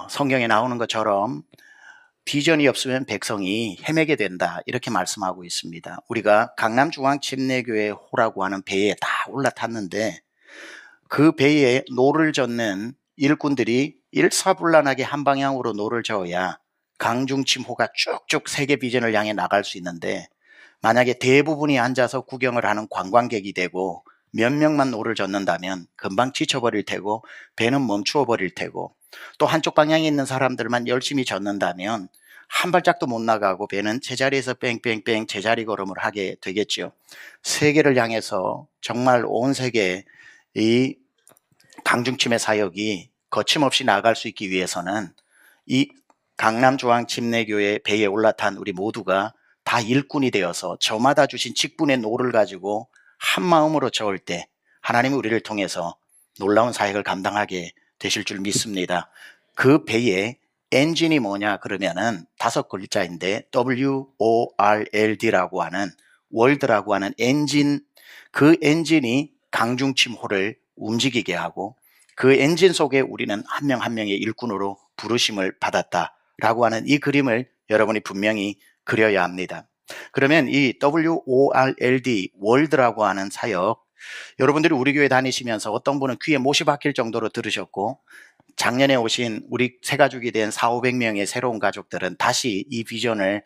성경에 나오는 것처럼 비전이 없으면 백성이 헤매게 된다 이렇게 말씀하고 있습니다. 우리가 강남중앙침례교회 호라고 하는 배에 다 올라탔는데 그 배에 노를 젓는 일꾼들이 일사불란하게 한 방향으로 노를 저어야 강중침호가 쭉쭉 세계 비전을 향해 나갈 수 있는데 만약에 대부분이 앉아서 구경을 하는 관광객이 되고 몇 명만 노를 젓는다면 금방 지쳐버릴 테고 배는 멈추어 버릴 테고 또 한쪽 방향에 있는 사람들만 열심히 젓는다면 한 발짝도 못 나가고 배는 제자리에서 뺑뺑뺑 제자리 걸음을 하게 되겠죠. 세계를 향해서 정말 온 세계에 이 강중침의 사역이 거침없이 나아갈 수 있기 위해서는 이 강남중앙침례교회 배에 올라탄 우리 모두가 다 일꾼이 되어서 저마다 주신 직분의 노를 가지고 한 마음으로 저을 때 하나님이 우리를 통해서 놀라운 사역을 감당하게 되실 줄 믿습니다. 그 배의 엔진이 뭐냐 그러면은 5글자인데 WORLD라고 하는 월드라고 하는 엔진, 그 엔진이 강중침호를 움직이게 하고 그 엔진 속에 우리는 한 명 한 명의 일꾼으로 부르심을 받았다라고 하는 이 그림을 여러분이 분명히 그려야 합니다. 그러면 이 WORLD, 월드라고 하는 사역, 여러분들이 우리 교회 다니시면서 어떤 분은 귀에 못이 박힐 정도로 들으셨고 작년에 오신 우리 새 가족이 된 400~500명의 새로운 가족들은 다시 이 비전을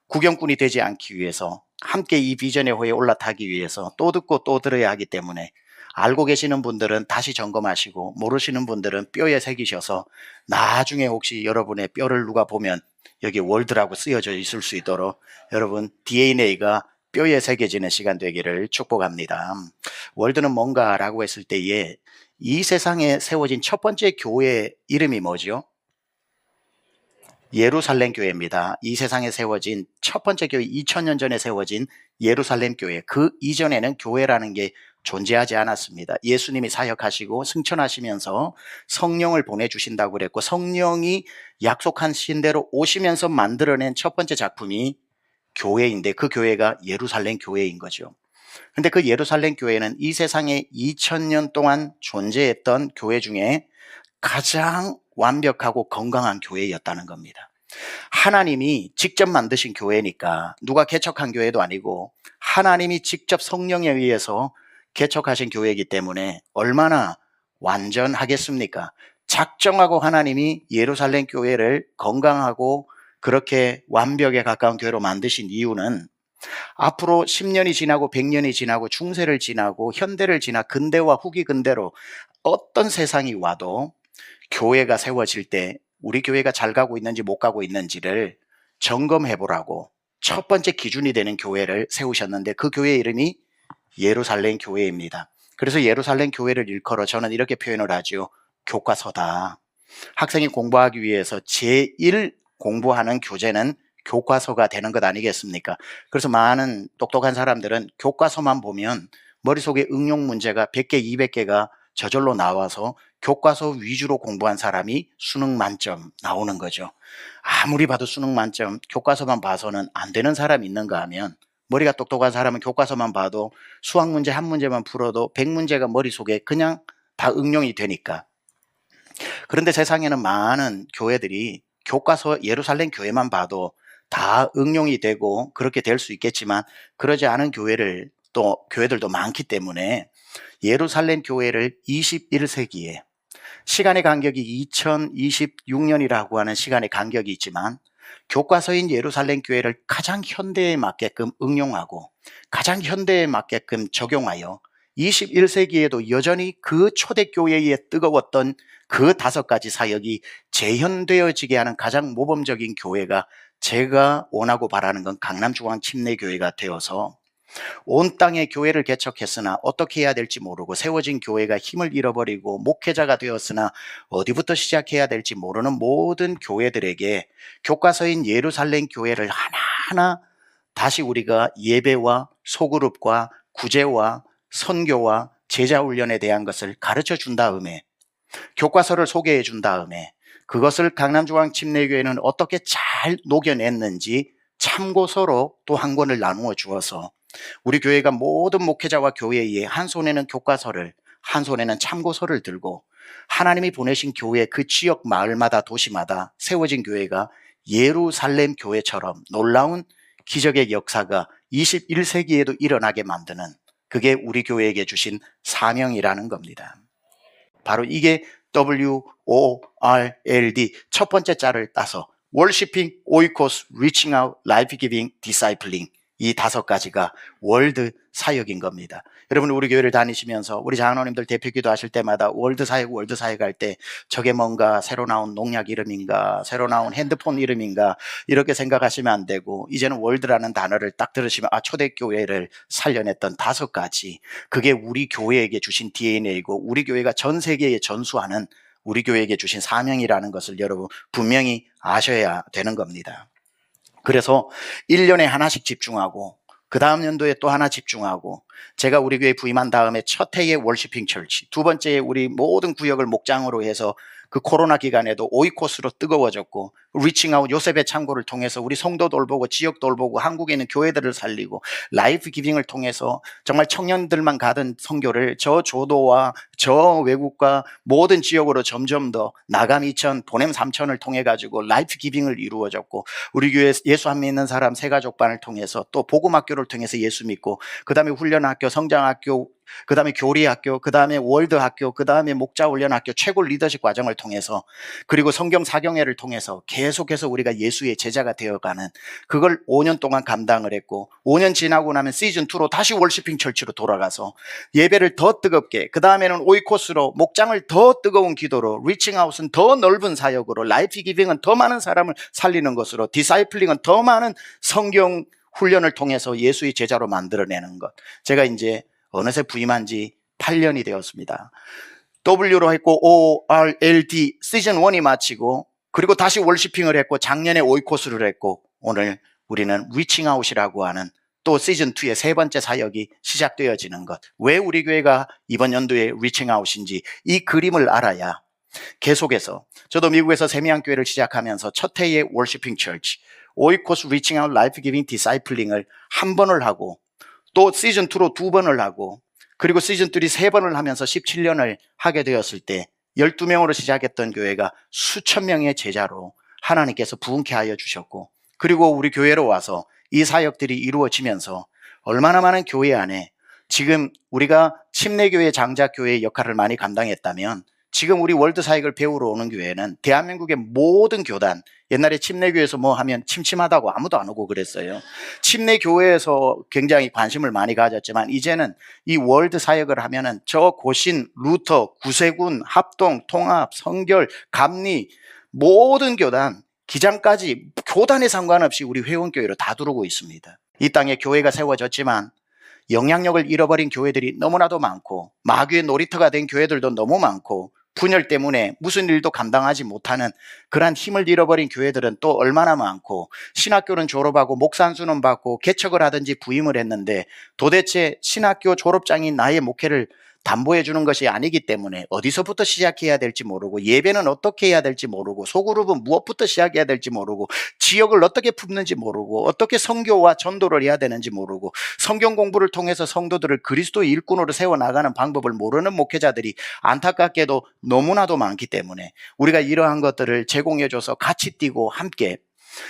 구경꾼이 되지 않기 위해서 함께 이 비전의 호에 올라타기 위해서 또 듣고 또 들어야 하기 때문에 알고 계시는 분들은 다시 점검하시고 모르시는 분들은 뼈에 새기셔서 나중에 혹시 여러분의 뼈를 누가 보면 여기 월드라고 쓰여져 있을 수 있도록 여러분 DNA가 뼈에 새겨지는 시간 되기를 축복합니다. 월드는 뭔가라고 했을 때에 이 세상에 세워진 첫 번째 교회 이름이 뭐죠? 예루살렘 교회입니다. 이 세상에 세워진 첫 번째 교회, 2000년 전에 세워진 예루살렘 교회. 그 이전에는 교회라는 게 존재하지 않았습니다. 예수님이 사역하시고 승천하시면서 성령을 보내주신다고 그랬고 성령이 약속하신 대로 오시면서 만들어낸 첫 번째 작품이 교회인데 그 교회가 예루살렘 교회인 거죠. 근데 그 예루살렘 교회는 이 세상에 2000년 동안 존재했던 교회 중에 가장 완벽하고 건강한 교회였다는 겁니다. 하나님이 직접 만드신 교회니까 누가 개척한 교회도 아니고 하나님이 직접 성령에 의해서 개척하신 교회이기 때문에 얼마나 완전하겠습니까? 작정하고 하나님이 예루살렘 교회를 건강하고 그렇게 완벽에 가까운 교회로 만드신 이유는 앞으로 10년이 지나고 100년이 지나고 중세를 지나고 현대를 지나 근대와 후기 근대로 어떤 세상이 와도 교회가 세워질 때 우리 교회가 잘 가고 있는지 못 가고 있는지를 점검해 보라고 첫 번째 기준이 되는 교회를 세우셨는데 그 교회 이름이 예루살렘 교회입니다. 그래서 예루살렘 교회를 일컬어 저는 이렇게 표현을 하죠. 교과서다. 학생이 공부하기 위해서 제1 공부하는 교재는 교과서가 되는 것 아니겠습니까? 그래서 많은 똑똑한 사람들은 교과서만 보면 머릿속에 응용 문제가 100개, 200개가 저절로 나와서 교과서 위주로 공부한 사람이 수능 만점 나오는 거죠. 아무리 봐도 수능 만점, 교과서만 봐서는 안 되는 사람이 있는가 하면 머리가 똑똑한 사람은 교과서만 봐도 수학 문제 한 문제만 풀어도 100문제가 머릿속에 그냥 다 응용이 되니까. 그런데 세상에는 많은 교회들이 교과서 예루살렘 교회만 봐도 다 응용이 되고 그렇게 될 수 있겠지만 그러지 않은 교회들도 많기 때문에 예루살렘 교회를 21세기에 시간의 간격이 2026년이라고 하는 시간의 간격이 있지만 교과서인 예루살렘 교회를 가장 현대에 맞게끔 응용하고 가장 현대에 맞게끔 적용하여 21세기에도 여전히 그 초대교회에 뜨거웠던 그 5가지 사역이 재현되어지게 하는 가장 모범적인 교회가 제가 원하고 바라는 건 강남중앙침례교회가 되어서 온 땅에 교회를 개척했으나 어떻게 해야 될지 모르고 세워진 교회가 힘을 잃어버리고 목회자가 되었으나 어디부터 시작해야 될지 모르는 모든 교회들에게 교과서인 예루살렘 교회를 하나하나 다시 우리가 예배와 소그룹과 구제와 선교와 제자훈련에 대한 것을 가르쳐 준 다음에 교과서를 소개해 준 다음에 그것을 강남중앙침례교회는 어떻게 잘 녹여냈는지 참고서로 또 한 권을 나누어 주어서 우리 교회가 모든 목회자와 교회에 한 손에는 교과서를 한 손에는 참고서를 들고 하나님이 보내신 교회, 그 지역 마을마다 도시마다 세워진 교회가 예루살렘 교회처럼 놀라운 기적의 역사가 21세기에도 일어나게 만드는, 그게 우리 교회에게 주신 사명이라는 겁니다. 바로 이게 WORLD 첫 번째 자를 따서 Worshiping, Oikos, Reaching Out, Life Giving, Discipling, 이 5가지가 월드 사역인 겁니다. 여러분, 우리 교회를 다니시면서 우리 장로님들 대표기도 하실 때마다 월드 사역 할 때 저게 뭔가 새로 나온 농약 이름인가, 새로 나온 핸드폰 이름인가, 이렇게 생각하시면 안 되고, 이제는 월드라는 단어를 딱 들으시면 초대교회를 살려냈던 5가지, 그게 우리 교회에게 주신 DNA이고 우리 교회가 전 세계에 전수하는 우리 교회에게 주신 사명이라는 것을 여러분 분명히 아셔야 되는 겁니다. 그래서 1년에 하나씩 집중하고 그 다음 연도에 또 하나 집중하고, 제가 우리 교회 부임한 다음에 첫 해에 월시핑 철치, 두 번째에 우리 모든 구역을 목장으로 해서 그 코로나 기간에도 오이코스로 뜨거워졌고, 리칭아웃 요셉의 창고를 통해서 우리 성도 돌보고 지역 돌보고 한국에 있는 교회들을 살리고, 라이프 기빙을 통해서 정말 청년들만 가던 선교를 저 조도와 저 외국과 모든 지역으로 점점 더 나감 2천, 보냄 3천을 통해 가지고 라이프 기빙을 이루어졌고, 우리 교회 예수 안 믿는 사람 새가족반을 통해서 또 복음학교를 통해서 예수 믿고, 그 다음에 훈련학교, 성장학교, 그 다음에 교리학교, 그 다음에 월드학교, 그 다음에 목자훈련학교, 최고 리더십 과정을 통해서, 그리고 성경 사경회를 통해서 계속해서 우리가 예수의 제자가 되어가는, 그걸 5년 동안 감당을 했고, 5년 지나고 나면 시즌2로 다시 월시핑 철치로 돌아가서 예배를 더 뜨겁게, 그 다음에는 오이코스로 목장을 더 뜨거운 기도로, 리칭아웃은 더 넓은 사역으로, 라이프 기빙은 더 많은 사람을 살리는 것으로, 디사이플링은 더 많은 성경 훈련을 통해서 예수의 제자로 만들어내는 것. 제가 이제 어느새 부임한 지 8년이 되었습니다. W로 했고 ORLD 시즌 1이 마치고, 그리고 다시 월시핑을 했고, 작년에 오이코스를 했고, 오늘 우리는 리칭아웃이라고 하는 또 시즌 2의 세 번째 사역이 시작되어지는 것. 왜 우리 교회가 이번 연도에 리칭아웃인지 이 그림을 알아야 계속해서, 저도 미국에서 세미양교회를 시작하면서 첫 해에 월시핑 철치, 오이코스 리칭아웃 라이프 기빙 디사이플링을 한 번을 하고, 또 시즌2로 2번을 하고, 그리고 시즌3 3번을 하면서 17년을 하게 되었을 때 12명으로 시작했던 교회가 수천 명의 제자로 하나님께서 부흥케 하여 주셨고, 그리고 우리 교회로 와서 이 사역들이 이루어지면서 얼마나 많은 교회 안에, 지금 우리가 침례교회 장자교회의 역할을 많이 감당했다면, 지금 우리 월드 사역을 배우러 오는 교회는 대한민국의 모든 교단, 옛날에 침례교회에서 뭐 하면 침침하다고 아무도 안 오고 그랬어요. 침례교회에서 굉장히 관심을 많이 가졌지만, 이제는 이 월드 사역을 하면은 저 고신, 루터, 구세군, 합동, 통합, 성결, 감리, 모든 교단, 기장까지 교단에 상관없이 우리 회원교회로 다 들어오고 있습니다. 이 땅에 교회가 세워졌지만 영향력을 잃어버린 교회들이 너무나도 많고, 마귀의 놀이터가 된 교회들도 너무 많고, 분열 때문에 무슨 일도 감당하지 못하는 그러한 힘을 잃어버린 교회들은 또 얼마나 많고, 신학교는 졸업하고 목산수는 받고 개척을 하든지 부임을 했는데, 도대체 신학교 졸업장이 나의 목회를 담보해 주는 것이 아니기 때문에 어디서부터 시작해야 될지 모르고, 예배는 어떻게 해야 될지 모르고, 소그룹은 무엇부터 시작해야 될지 모르고, 지역을 어떻게 품는지 모르고, 어떻게 선교와 전도를 해야 되는지 모르고, 성경 공부를 통해서 성도들을 그리스도의 일꾼으로 세워나가는 방법을 모르는 목회자들이 안타깝게도 너무나도 많기 때문에, 우리가 이러한 것들을 제공해줘서 같이 뛰고 함께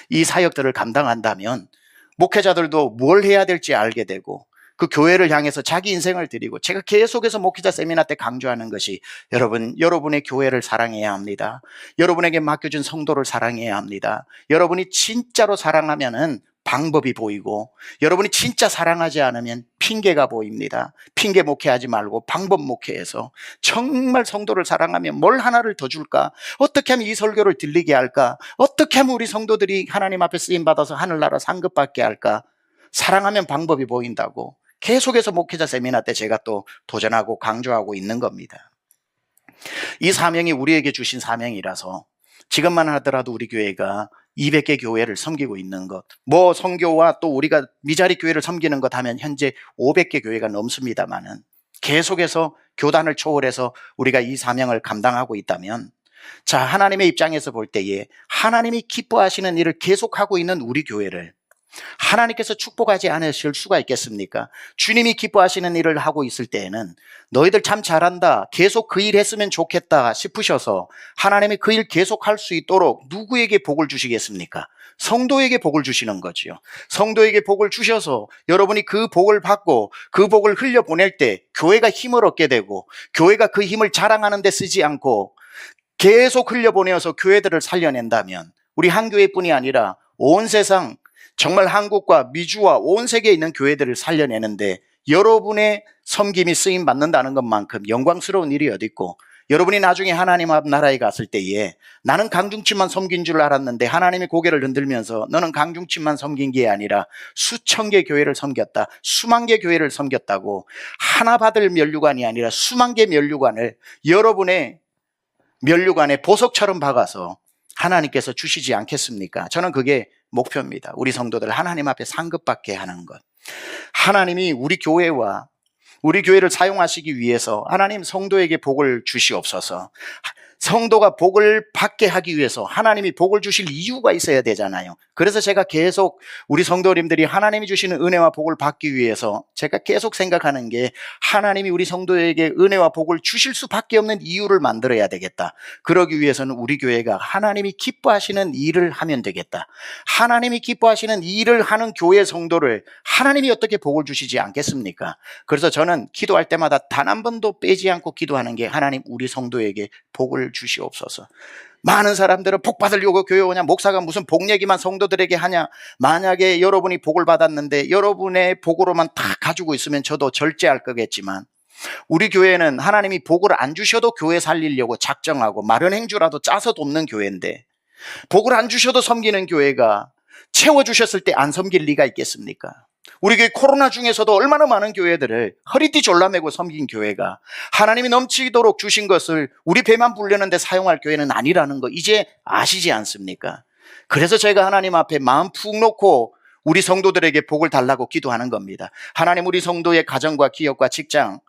이 사역들을 감당한다면 목회자들도 뭘 해야 될지 알게 되고, 그 교회를 향해서 자기 인생을 드리고, 제가 계속해서 목회자 세미나 때 강조하는 것이, 여러분의 교회를 사랑해야 합니다. 여러분에게 맡겨준 성도를 사랑해야 합니다. 여러분이 진짜로 사랑하면은 방법이 보이고, 여러분이 진짜 사랑하지 않으면 핑계가 보입니다. 핑계 목회하지 말고 방법 목회해서 정말 성도를 사랑하면 뭘 하나를 더 줄까? 어떻게 하면 이 설교를 들리게 할까? 어떻게 하면 우리 성도들이 하나님 앞에 쓰임받아서 하늘나라 상급받게 할까? 사랑하면 방법이 보인다고 계속해서 목회자 세미나 때 제가 또 도전하고 강조하고 있는 겁니다. 이 사명이 우리에게 주신 사명이라서 지금만 하더라도 우리 교회가 200개 교회를 섬기고 있는 것, 뭐 선교와 또 우리가 미자리 교회를 섬기는 것 하면 현재 500개 교회가 넘습니다만은, 계속해서 교단을 초월해서 우리가 이 사명을 감당하고 있다면, 자, 하나님의 입장에서 볼 때에 하나님이 기뻐하시는 일을 계속하고 있는 우리 교회를 하나님께서 축복하지 않으실 수가 있겠습니까? 주님이 기뻐하시는 일을 하고 있을 때에는 너희들 참 잘한다, 계속 그 일 했으면 좋겠다 싶으셔서 하나님이 그 일 계속 할 수 있도록 누구에게 복을 주시겠습니까? 성도에게 복을 주시는 거지요. 성도에게 복을 주셔서 여러분이 그 복을 받고 그 복을 흘려보낼 때 교회가 힘을 얻게 되고, 교회가 그 힘을 자랑하는 데 쓰지 않고 계속 흘려보내어서 교회들을 살려낸다면 우리 한 교회뿐이 아니라 온 세상, 정말 한국과 미주와 온 세계에 있는 교회들을 살려내는데 여러분의 섬김이 쓰임 받는다는 것만큼 영광스러운 일이 어디 있고, 여러분이 나중에 하나님 앞 나라에 갔을 때에 나는 강중치만 섬긴 줄 알았는데 하나님이 고개를 흔들면서 너는 강중치만 섬긴 게 아니라 수천 개 교회를 섬겼다, 수만 개 교회를 섬겼다고, 하나 받을 면류관이 아니라 수만 개 면류관을 여러분의 면류관에 보석처럼 박아서 하나님께서 주시지 않겠습니까? 저는 그게 목표입니다. 우리 성도들 하나님 앞에 상급받게 하는 것. 하나님이 우리 교회와 우리 교회를 사용하시기 위해서 하나님 성도에게 복을 주시옵소서. 성도가 복을 받게 하기 위해서 하나님이 복을 주실 이유가 있어야 되잖아요. 그래서 제가 계속 우리 성도님들이 하나님이 주시는 은혜와 복을 받기 위해서 제가 계속 생각하는 게, 하나님이 우리 성도에게 은혜와 복을 주실 수밖에 없는 이유를 만들어야 되겠다. 그러기 위해서는 우리 교회가 하나님이 기뻐하시는 일을 하면 되겠다. 하나님이 기뻐하시는 일을 하는 교회 성도를 하나님이 어떻게 복을 주시지 않겠습니까? 그래서 저는 기도할 때마다 단 한 번도 빼지 않고 기도하는 게, 하나님 우리 성도에게 복을 주시옵소서. 많은 사람들은 복 받으려고 교회 오냐, 목사가 무슨 복 얘기만 성도들에게 하냐. 만약에 여러분이 복을 받았는데 여러분의 복으로만 다 가지고 있으면 저도 절제할 거겠지만, 우리 교회는 하나님이 복을 안 주셔도 교회 살리려고 작정하고 마련 행주라도 짜서 돕는 교회인데, 복을 안 주셔도 섬기는 교회가 채워주셨을 때 안 섬길 리가 있겠습니까? 우리 교회 코로나 중에서도 얼마나 많은 교회들을 허리띠 졸라매고 섬긴 교회가 하나님이 넘치도록 주신 것을 우리 배만 불려는데 사용할 교회는 아니라는 거 이제 아시지 않습니까? 그래서 제가 하나님 앞에 마음 푹 놓고 우리 성도들에게 복을 달라고 기도하는 겁니다. 하나님 우리 성도의 가정과 기업과 직장,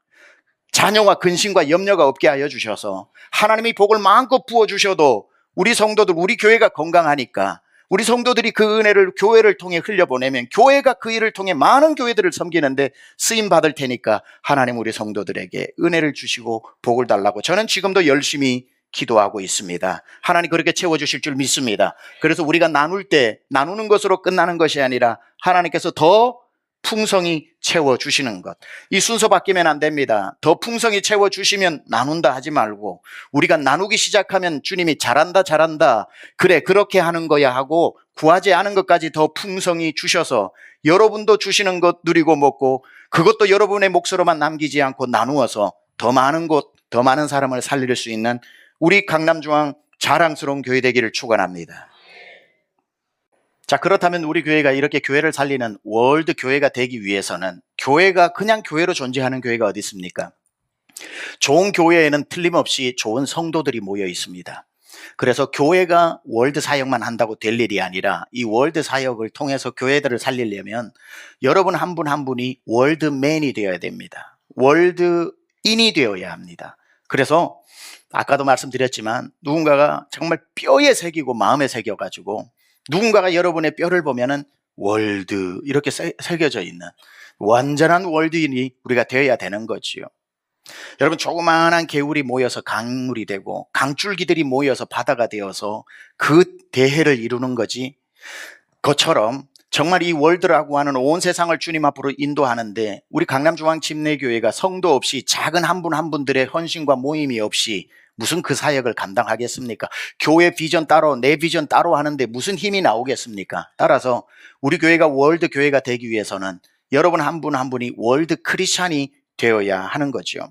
자녀와 근심과 염려가 없게 하여 주셔서 하나님이 복을 마음껏 부어주셔도 우리 성도들, 우리 교회가 건강하니까 우리 성도들이 그 은혜를 교회를 통해 흘려보내면 교회가 그 일을 통해 많은 교회들을 섬기는데 쓰임받을 테니까 하나님 우리 성도들에게 은혜를 주시고 복을 달라고 저는 지금도 열심히 기도하고 있습니다. 하나님 그렇게 채워주실 줄 믿습니다. 그래서 우리가 나눌 때 나누는 것으로 끝나는 것이 아니라 하나님께서 더 풍성히 채워주시는 것, 이 순서 바뀌면 안 됩니다. 더 풍성히 채워주시면 나눈다 하지 말고, 우리가 나누기 시작하면 주님이 잘한다 잘한다 그래 그렇게 하는 거야 하고 구하지 않은 것까지 더 풍성히 주셔서 여러분도 주시는 것 누리고 먹고, 그것도 여러분의 몫으로만 남기지 않고 나누어서 더 많은 곳, 더 많은 사람을 살릴 수 있는 우리 강남중앙 자랑스러운 교회 되기를 축원합니다. 자, 그렇다면 우리 교회가 이렇게 교회를 살리는 월드 교회가 되기 위해서는, 교회가 그냥 교회로 존재하는 교회가 어디 있습니까? 좋은 교회에는 틀림없이 좋은 성도들이 모여 있습니다. 그래서 교회가 월드 사역만 한다고 될 일이 아니라 이 월드 사역을 통해서 교회들을 살리려면 여러분 한 분 한 분이 월드맨이 되어야 됩니다. 월드인이 되어야 합니다. 그래서 아까도 말씀드렸지만 누군가가 정말 뼈에 새기고 마음에 새겨가지고, 누군가가 여러분의 뼈를 보면은 월드 이렇게 새겨져 있는 완전한 월드인이 우리가 되어야 되는 거지요. 여러분, 조그마한 개울이 모여서 강물이 되고 강줄기들이 모여서 바다가 되어서 그 대해를 이루는 거지, 그것처럼 정말 이 월드라고 하는 온 세상을 주님 앞으로 인도하는데 우리 강남중앙 침례교회가 성도 없이 작은 한 분 한 분들의 헌신과 모임이 없이 무슨 그 사역을 감당하겠습니까? 교회 비전 따로 내 비전 따로 하는데 무슨 힘이 나오겠습니까? 따라서 우리 교회가 월드 교회가 되기 위해서는 여러분 한 분 한 분이 월드 크리스찬이 되어야 하는 거죠.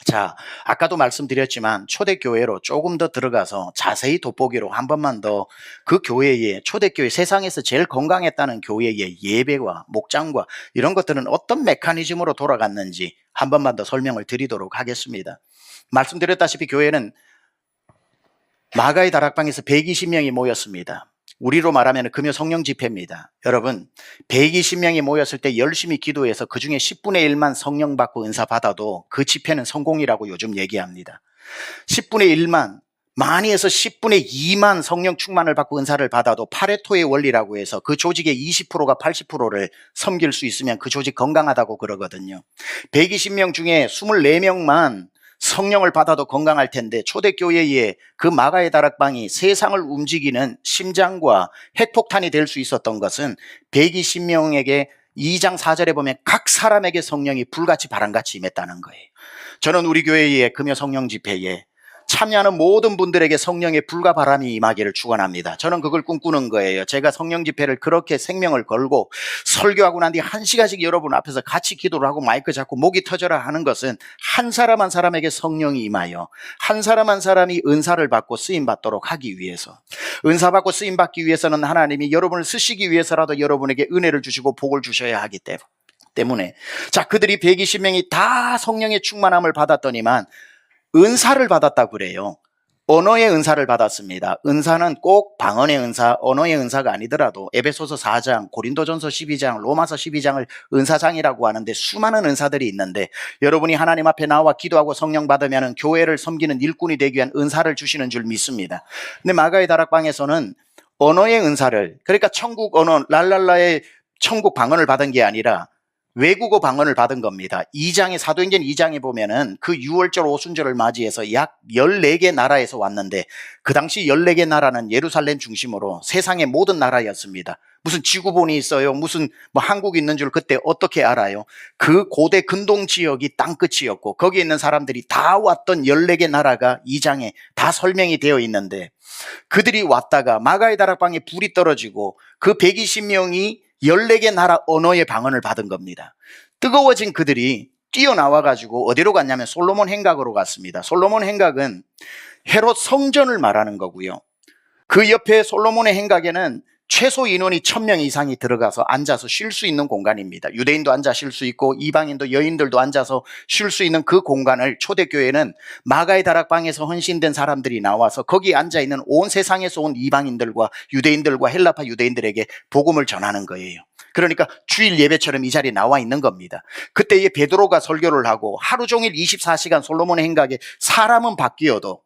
자, 아까도 말씀드렸지만 초대교회로 조금 더 들어가서 자세히 돋보기로 한 번만 더 그 교회의, 초대교회 세상에서 제일 건강했다는 교회의 예배와 목장과 이런 것들은 어떤 메커니즘으로 돌아갔는지 한 번만 더 설명을 드리도록 하겠습니다. 말씀드렸다시피 교회는 마가의 다락방에서 120명이 모였습니다. 우리로 말하면 금요 성령 집회입니다. 여러분, 120명이 모였을 때 열심히 기도해서 그 중에 10분의 1만 성령 받고 은사 받아도 그 집회는 성공이라고 요즘 얘기합니다. 10분의 1만, 많이 해서 10분의 2만 성령 충만을 받고 은사를 받아도 파레토의 원리라고 해서 그 조직의 20%가 80%를 섬길 수 있으면 그 조직 건강하다고 그러거든요. 120명 중에 24명만 성령을 받아도 건강할 텐데 초대교회에 그 마가의 다락방이 세상을 움직이는 심장과 핵폭탄이 될 수 있었던 것은 120명에게 2장 4절에 보면 각 사람에게 성령이 불같이 바람같이 임했다는 거예요. 저는 우리 교회의 금요 성령 집회에 참여하는 모든 분들에게 성령의 불과 바람이 임하기를 축원합니다. 저는 그걸 꿈꾸는 거예요. 제가 성령 집회를 그렇게 생명을 걸고 설교하고 난 뒤 1시간씩 여러분 앞에서 같이 기도를 하고 마이크 잡고 목이 터져라 하는 것은 한 사람 한 사람에게 성령이 임하여 한 사람 한 사람이 은사를 받고 쓰임 받도록 하기 위해서, 은사 받고 쓰임 받기 위해서는 하나님이 여러분을 쓰시기 위해서라도 여러분에게 은혜를 주시고 복을 주셔야 하기 때문에 자, 그들이 120명이 다 성령의 충만함을 받았더니만 은사를 받았다고 그래요. 언어의 은사를 받았습니다. 은사는 꼭 방언의 은사, 언어의 은사가 아니더라도 에베소서 4장, 고린도전서 12장, 로마서 12장을 은사장이라고 하는데 수많은 은사들이 있는데 여러분이 하나님 앞에 나와 기도하고 성령 받으면 교회를 섬기는 일꾼이 되기 위한 은사를 주시는 줄 믿습니다. 근데 마가의 다락방에서는 언어의 은사를, 그러니까 천국 언어, 랄랄라의 천국 방언을 받은 게 아니라 외국어 방언을 받은 겁니다. 2장에 사도행전 2장에 보면은 그 6월절 오순절을 맞이해서 약 14개 나라에서 왔는데 그 당시 14개 나라는 예루살렘 중심으로 세상의 모든 나라였습니다. 무슨 지구본이 있어요? 무슨 한국이 있는 줄 그때 어떻게 알아요? 그 고대 근동 지역이 땅끝이었고 거기에 있는 사람들이 다 왔던 14개 나라가 2장에 다 설명이 되어 있는데 그들이 왔다가 마가의 다락방에 불이 떨어지고 그 120명이 14개 나라 언어의 방언을 받은 겁니다. 뜨거워진 그들이 뛰어나와가지고 어디로 갔냐면 솔로몬 행각으로 갔습니다. 솔로몬 행각은 헤롯 성전을 말하는 거고요. 그 옆에 솔로몬의 행각에는 최소 인원이 1000명 이상이 들어가서 앉아서 쉴 수 있는 공간입니다. 유대인도 앉아 쉴 수 있고 이방인도 여인들도 앉아서 쉴 수 있는 그 공간을 초대교회는 마가의 다락방에서 헌신된 사람들이 나와서 거기 앉아있는 온 세상에서 온 이방인들과 유대인들과 헬라파 유대인들에게 복음을 전하는 거예요. 그러니까 주일 예배처럼 이 자리에 나와 있는 겁니다. 그때에 베드로가 설교를 하고 하루 종일 24시간 솔로몬의 행각에 사람은 바뀌어도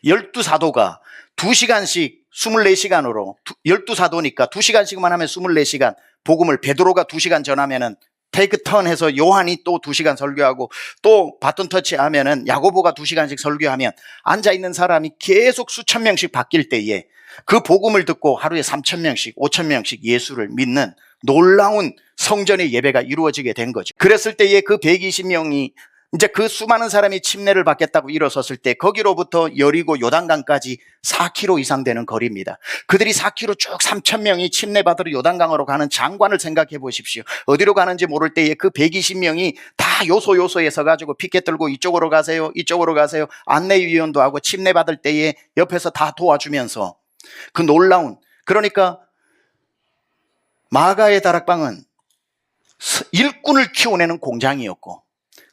12사도가 2시간씩 24시간으로 12사도니까 2시간씩만 하면 24시간 복음을 베드로가 2시간 전하면은 테이크 턴 해서 요한이 또 2시간 설교하고 또 바톤 터치 하면은 야고보가 2시간씩 설교하면 앉아있는 사람이 계속 수천 명씩 바뀔 때에 그 복음을 듣고 하루에 3000명씩 5000명씩 예수를 믿는 놀라운 성전의 예배가 이루어지게 된 거죠. 그랬을 때에 그 120명이 이제 그 수많은 사람이 침례를 받겠다고 일어섰을 때 거기로부터 여리고 요단강까지 4km 이상 되는 거리입니다. 그들이 4km 쭉 3000명이 침례 받으러 요단강으로 가는 장관을 생각해 보십시오. 어디로 가는지 모를 때에 그 120명이 다 요소에 서가지고 피켓 들고 이쪽으로 가세요, 이쪽으로 가세요. 안내위원도 하고 침례 받을 때에 옆에서 다 도와주면서 그 놀라운, 그러니까 마가의 다락방은 일꾼을 키워내는 공장이었고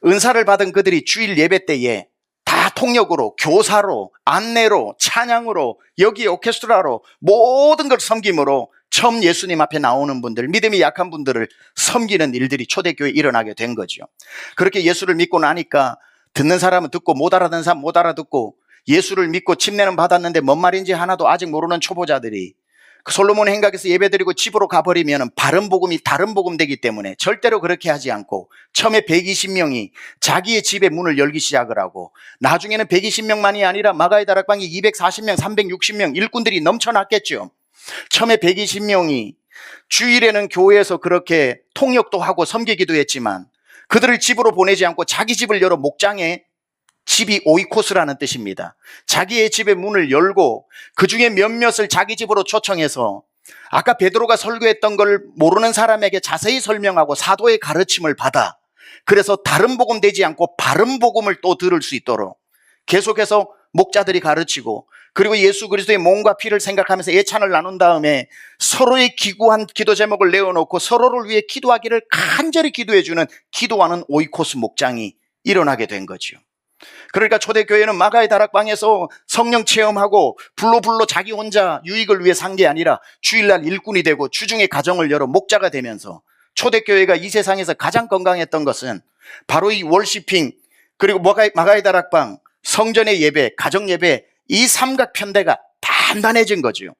은사를 받은 그들이 주일 예배 때에 다 통역으로, 교사로, 안내로, 찬양으로, 여기 오케스트라로 모든 걸 섬김으로 처음 예수님 앞에 나오는 분들, 믿음이 약한 분들을 섬기는 일들이 초대교회에 일어나게 된 거죠. 그렇게 예수를 믿고 나니까 듣는 사람은 듣고 못 알아듣는 사람은 못 알아듣고 예수를 믿고 침례는 받았는데 뭔 말인지 하나도 아직 모르는 초보자들이 그 솔로몬 행각에서 예배드리고 집으로 가버리면 바른 복음이 다른 복음 되기 때문에 절대로 그렇게 하지 않고 처음에 120명이 자기의 집에 문을 열기 시작을 하고 나중에는 120명만이 아니라 마가의 다락방이 240명, 360명 일꾼들이 넘쳐났겠죠. 처음에 120명이 주일에는 교회에서 그렇게 통역도 하고 섬기기도 했지만 그들을 집으로 보내지 않고 자기 집을 열어 목장에, 집이 오이코스라는 뜻입니다. 자기의 집의 문을 열고 그 중에 몇몇을 자기 집으로 초청해서 아까 베드로가 설교했던 걸 모르는 사람에게 자세히 설명하고 사도의 가르침을 받아 그래서 다른 복음 되지 않고 바른 복음을 또 들을 수 있도록 계속해서 목자들이 가르치고 그리고 예수 그리스도의 몸과 피를 생각하면서 예찬을 나눈 다음에 서로의 기구한 기도 제목을 내어놓고 서로를 위해 기도하기를 간절히 기도해주는 기도하는 오이코스 목장이 일어나게 된 거죠. 그러니까 초대교회는 마가의 다락방에서 성령 체험하고 불로 자기 혼자 유익을 위해 산 게 아니라 주일날 일꾼이 되고 주중에 가정을 열어 목자가 되면서 초대교회가 이 세상에서 가장 건강했던 것은 바로 이 월시핑 그리고 마가의 다락방, 성전의 예배, 가정 예배 이 삼각편대가 단단해진 거죠.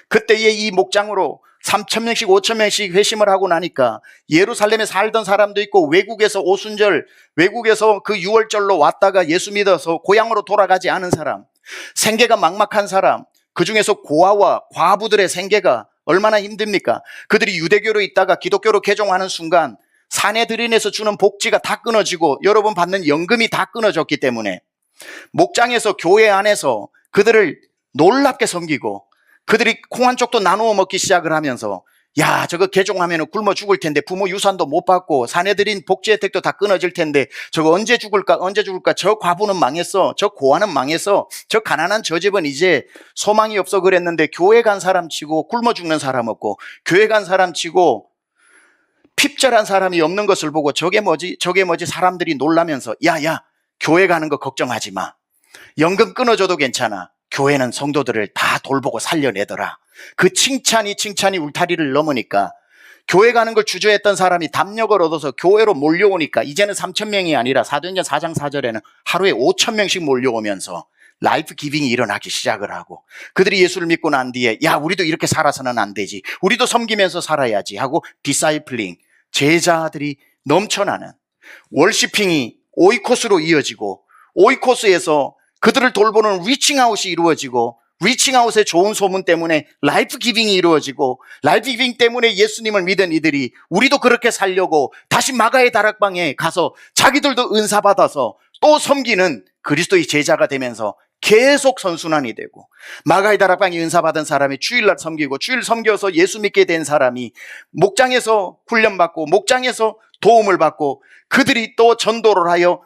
그때에 이 목장으로 3,000명씩 5,000명씩 회심을 하고 나니까 예루살렘에 살던 사람도 있고 외국에서 오순절, 외국에서 그 유월절로 왔다가 예수 믿어서 고향으로 돌아가지 않은 사람, 생계가 막막한 사람, 그중에서 고아와 과부들의 생계가 얼마나 힘듭니까? 그들이 유대교로 있다가 기독교로 개종하는 순간 사내들인에서 주는 복지가 다 끊어지고 여러분 받는 연금이 다 끊어졌기 때문에 목장에서 교회 안에서 그들을 놀랍게 섬기고 그들이 콩 한 쪽도 나누어 먹기 시작을 하면서 야, 저거 개종하면 굶어 죽을 텐데 부모 유산도 못 받고 사내들인 복지 혜택도 다 끊어질 텐데 저거 언제 죽을까 저 과부는 망했어, 저 고아는 망했어, 저 가난한 저 집은 이제 소망이 없어 그랬는데 교회 간 사람 치고 굶어 죽는 사람 없고 교회 간 사람 치고 핍절한 사람이 없는 것을 보고 저게 뭐지 사람들이 놀라면서 야야 교회 가는 거 걱정하지 마, 연금 끊어줘도 괜찮아, 교회는 성도들을 다 돌보고 살려내더라. 그 칭찬이 울타리를 넘으니까 교회 가는 걸 주저했던 사람이 담력을 얻어서 교회로 몰려오니까 이제는 3,000명이 아니라 사도행전 4장 4절에는 하루에 5,000명씩 몰려오면서 라이프 기빙이 일어나기 시작을 하고 그들이 예수를 믿고 난 뒤에 야, 우리도 이렇게 살아서는 안 되지, 우리도 섬기면서 살아야지 하고 디사이플링, 제자들이 넘쳐나는 월시핑이 오이코스로 이어지고 오이코스에서 그들을 돌보는 리칭아웃이 이루어지고 리칭아웃의 좋은 소문 때문에 라이프 기빙이 이루어지고 라이프 기빙 때문에 예수님을 믿은 이들이 우리도 그렇게 살려고 다시 마가의 다락방에 가서 자기들도 은사 받아서 또 섬기는 그리스도의 제자가 되면서 계속 선순환이 되고 마가의 다락방에 은사 받은 사람이 주일날 섬기고 주일 섬겨서 예수 믿게 된 사람이 목장에서 훈련받고 목장에서 도움을 받고 그들이 또 전도를 하여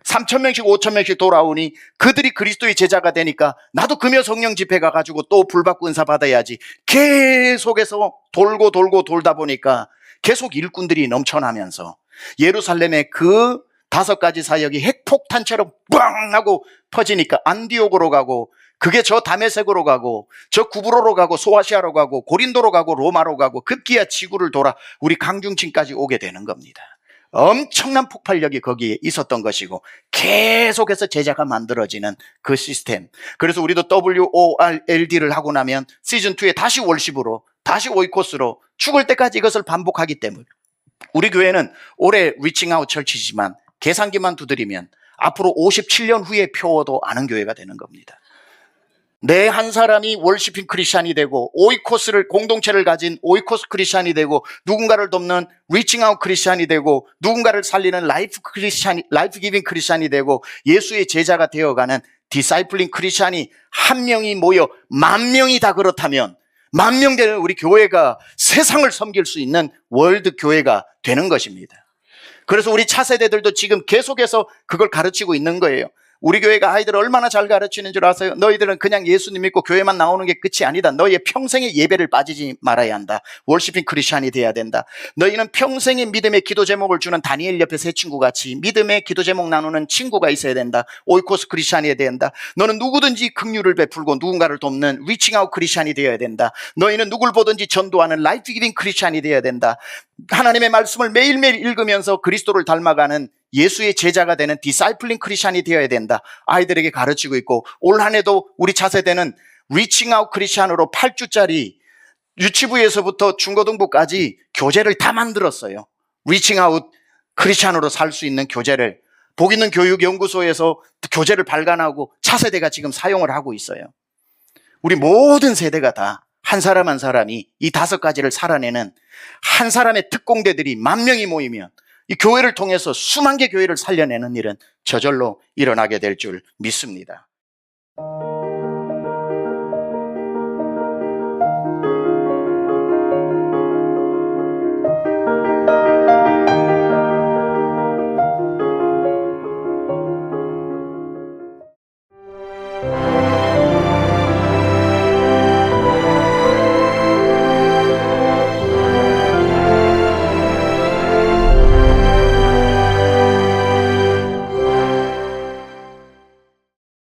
3,000명씩 5,000명씩 돌아오니 그들이 그리스도의 제자가 되니까 나도 금요 성령 집회 가가지고 또 불받고 은사 받아야지, 계속해서 돌고 돌다 보니까 계속 일꾼들이 넘쳐나면서 예루살렘의 그 5가지 사역이 핵폭탄처럼 꽝 하고 퍼지니까 안디옥으로 가고 그게 저 다메섹으로 가고 저 구브로로 가고 소아시아로 가고 고린도로 가고 로마로 가고 급기야 지구를 돌아 우리 강중층까지 오게 되는 겁니다. 엄청난 폭발력이 거기에 있었던 것이고 계속해서 제자가 만들어지는 그 시스템. 그래서 우리도 WORLD를 하고 나면 시즌2에 다시 월십으로 다시 오이코스로 죽을 때까지 이것을 반복하기 때문에 우리 교회는 올해 리칭아웃 철치지만 계산기만 두드리면 앞으로 57년 후에 표어도 아는 교회가 되는 겁니다. 내 한 사람이 월시핑 크리스찬이 되고 오이코스를 공동체를 가진 오이코스 크리스찬이 되고 누군가를 돕는 리칭아웃 크리스찬이 되고 누군가를 살리는 라이프 기빙 크리스찬이 되고 예수의 제자가 되어가는 디사이플링 크리스찬이 한 명이 모여 10,000명이 다 그렇다면 10,000명 되는 우리 교회가 세상을 섬길 수 있는 월드 교회가 되는 것입니다. 그래서 우리 차세대들도 지금 계속해서 그걸 가르치고 있는 거예요. 우리 교회가 아이들을 얼마나 잘 가르치는 줄 아세요? 너희들은 그냥 예수님 믿고 교회만 나오는 게 끝이 아니다. 너희의 평생의 예배를 빠지지 말아야 한다. 월시핑 크리스찬이 돼야 된다. 너희는 평생의 믿음의 기도 제목을 주는 다니엘 옆에 새 친구같이 믿음의 기도 제목 나누는 친구가 있어야 된다. 오이코스 크리스찬이 돼야 된다. 너는 누구든지 긍휼을 베풀고 누군가를 돕는 리칭아웃 크리스찬이 되어야 된다. 너희는 누굴 보든지 전도하는 라이프 기빙 크리스찬이 되어야 된다. 하나님의 말씀을 매일매일 읽으면서 그리스도를 닮아가는 예수의 제자가 되는 디사이플링 크리스찬이 되어야 된다. 아이들에게 가르치고 있고 올 한 해도 우리 차세대는 리칭아웃 크리스찬으로 8주짜리 유치부에서부터 중고등부까지 교재를 다 만들었어요. 리칭아웃 크리스찬으로 살 수 있는 교재를 복 있는 교육연구소에서 교재를 발간하고 차세대가 지금 사용을 하고 있어요. 우리 모든 세대가 다 한 사람 한 사람이 이 5가지를 살아내는 한 사람의 특공대들이 10,000명이 모이면 이 교회를 통해서 수만 개 교회를 살려내는 일은 저절로 일어나게 될 줄 믿습니다.